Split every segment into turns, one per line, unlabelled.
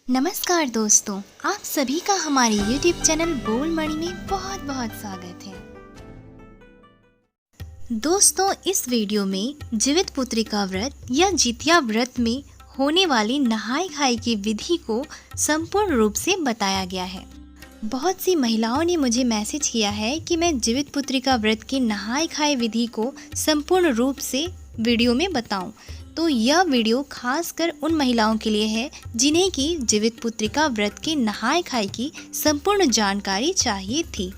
नमस्कार दोस्तों, आप सभी का हमारे YouTube चैनल बोल मणि में बहुत बहुत स्वागत है। दोस्तों, इस वीडियो में जीवित पुत्रिका व्रत या जितिया व्रत में होने वाली नहाय खाई की विधि को संपूर्ण रूप से बताया गया है। बहुत सी महिलाओं ने मुझे मैसेज किया है कि मैं जीवित पुत्रिका व्रत की नहाय खाई विधि को संपूर्ण रूप से वीडियो में बताऊं। तो यह वीडियो खासकर उन महिलाओं के लिए है जिन्हें की जीवित पुत्रिका व्रत के नहाय खाई की संपूर्ण जानकारी चाहिए थी।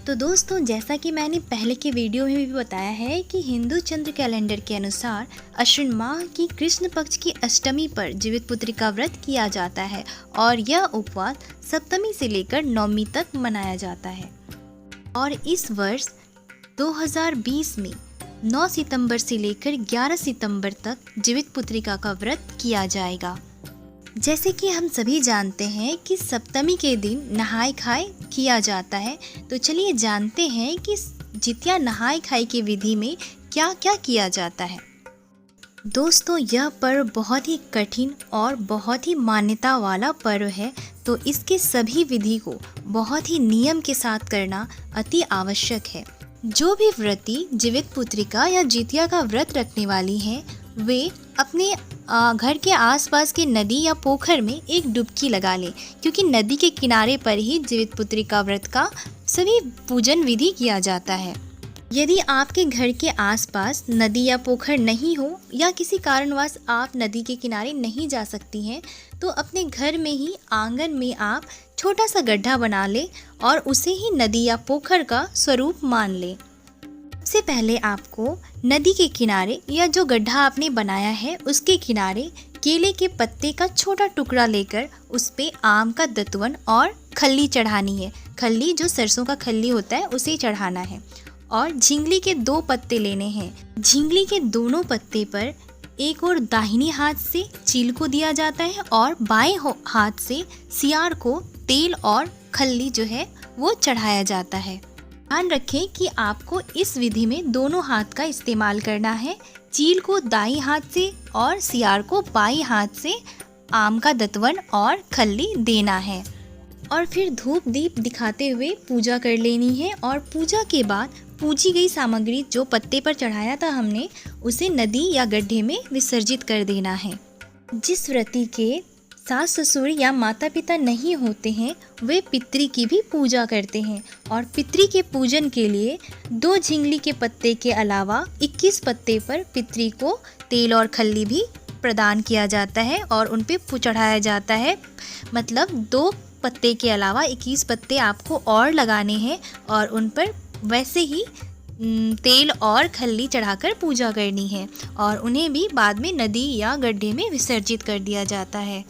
तो दोस्तों, जैसा कि मैंने पहले के वीडियो में भी बताया है कि हिंदू चंद्र कैलेंडर के अनुसार अश्विन माह की कृष्ण पक्ष की अष्टमी पर जीवित पुत्रिका व्रत किया जाता है और यह उपवास सप्तमी से लेकर नवमी तक मनाया जाता है। और इस वर्ष 2020 में 9 सितंबर से लेकर 11 सितंबर तक जीवित पुत्रिका का व्रत किया जाएगा। जैसे कि हम सभी जानते हैं कि सप्तमी के दिन नहाय खाई किया जाता है, तो चलिए जानते हैं कि जितिया नहाय खाई की विधि में क्या क्या किया जाता है। दोस्तों, यह पर्व बहुत ही कठिन और बहुत ही मान्यता वाला पर्व है, तो इसके सभी विधि को बहुत ही नियम के साथ करना अति आवश्यक है। जो भी व्रती जीवित पुत्रिका या जितिया का व्रत रखने वाली हैं, वे अपने घर के आसपास के नदी या पोखर में एक डुबकी लगा लें, क्योंकि नदी के किनारे पर ही जीवित पुत्रिका व्रत का सभी पूजन विधि किया जाता है। यदि आपके घर के आसपास नदी या पोखर नहीं हो या किसी कारणवश आप नदी के किनारे नहीं जा सकती हैं, तो अपने घर में ही आंगन में आप छोटा सा गड्ढा बना लें और उसे ही नदी या पोखर का स्वरूप मान लें। सबसे पहले आपको नदी के किनारे या जो गड्ढा आपने बनाया है उसके किनारे केले के पत्ते का छोटा टुकड़ा लेकर उस पे आम का दतवन और खल्ली चढ़ानी है। खल्ली जो सरसों का खल्ली होता है उसे चढ़ाना है। और झिंगली के 2 पत्ते लेने हैं। झिंगली के दोनों पत्ते पर एक और दाहिनी हाथ से चील को दिया जाता है और बाएं हाथ से सियार को तेल और खल्ली जो है वो चढ़ाया जाता है। ध्यान रखें कि आपको इस विधि में दोनों हाथ का इस्तेमाल करना है। चील को दाईं हाथ से और सियार को बाईं हाथ से आम का दतवन और खल्ली देना है। और फिर धूप दीप दिखाते हुए पूजा कर लेनी है। और पूजा के बाद पूजी गई सामग्री जो पत्ते पर चढ़ाया था हमने, उसे नदी या गड्ढे में विसर्जित कर देना है। जिस व्रती के सास ससुर या माता पिता नहीं होते हैं, वे पितरी की भी पूजा करते हैं। और पितरी के पूजन के लिए 2 झिंगली के पत्ते के अलावा 21 पत्ते पर पितरी को तेल और खल्ली भी प्रदान किया जाता है और उन पे चढ़ाया जाता है। मतलब 2 पत्ते के अलावा 21 पत्ते आपको और लगाने हैं और उन पर वैसे ही तेल और खल्ली चढ़ाकर पूजा करनी है और उन्हें भी बाद में नदी या गड्ढे में विसर्जित कर दिया जाता है।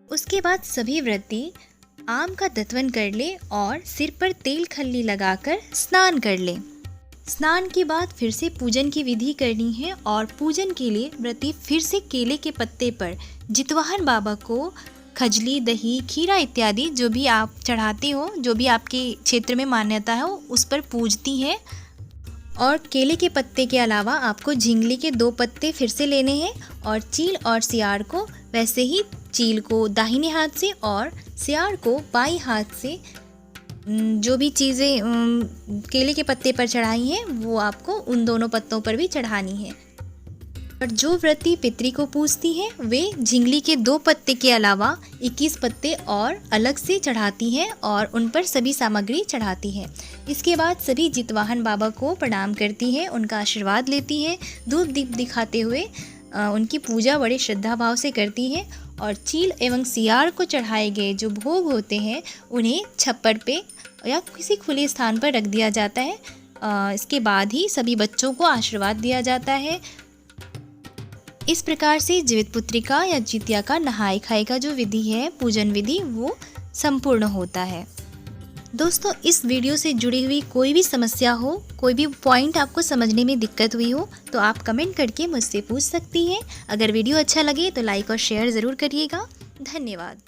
उसके बाद सभी व्रती आम का दतवन कर ले और सिर पर तेल खल्ली लगाकर स्नान कर ले। स्नान के बाद फिर से पूजन की विधि करनी है और पूजन के लिए व्रती फिर से केले के पत्ते पर जितवाहन बाबा को खजली, दही, खीरा इत्यादि जो भी आप चढ़ाते हो, जो भी आपके क्षेत्र में मान्यता हो, उस पर पूजती हैं। और केले के पत्ते के अलावा आपको झिंगली के 2 पत्ते फिर से लेने हैं और चील और सियार को वैसे ही चील को दाहिने हाथ से और सियार को बाईं हाथ से जो भी चीज़ें केले के पत्ते पर चढ़ाई हैं वो आपको उन दोनों पत्तों पर भी चढ़ानी है। और जो व्रती पितरी को पूजती हैं वे झिंगली के 2 पत्ते के अलावा 21 पत्ते और अलग से चढ़ाती हैं और उन पर सभी सामग्री चढ़ाती हैं। इसके बाद सभी जितवाहन बाबा को प्रणाम करती हैं, उनका आशीर्वाद लेती हैं, धूप दीप दिखाते हुए उनकी पूजा बड़े श्रद्धा भाव से करती हैं। और चील एवं सियार को चढ़ाए गए जो भोग होते हैं उन्हें छप्पर पे या किसी खुले स्थान पर रख दिया जाता है। इसके बाद ही सभी बच्चों को आशीर्वाद दिया जाता है। इस प्रकार से जीवित पुत्रिका या जितिया का नहाय खाई का जो विधि है, पूजन विधि, वो संपूर्ण होता है। दोस्तों, इस वीडियो से जुड़ी हुई कोई भी समस्या हो, कोई भी पॉइंट आपको समझने में दिक्कत हुई हो, तो आप कमेंट करके मुझसे पूछ सकती हैं। अगर वीडियो अच्छा लगे तो लाइक और शेयर ज़रूर करिएगा। धन्यवाद।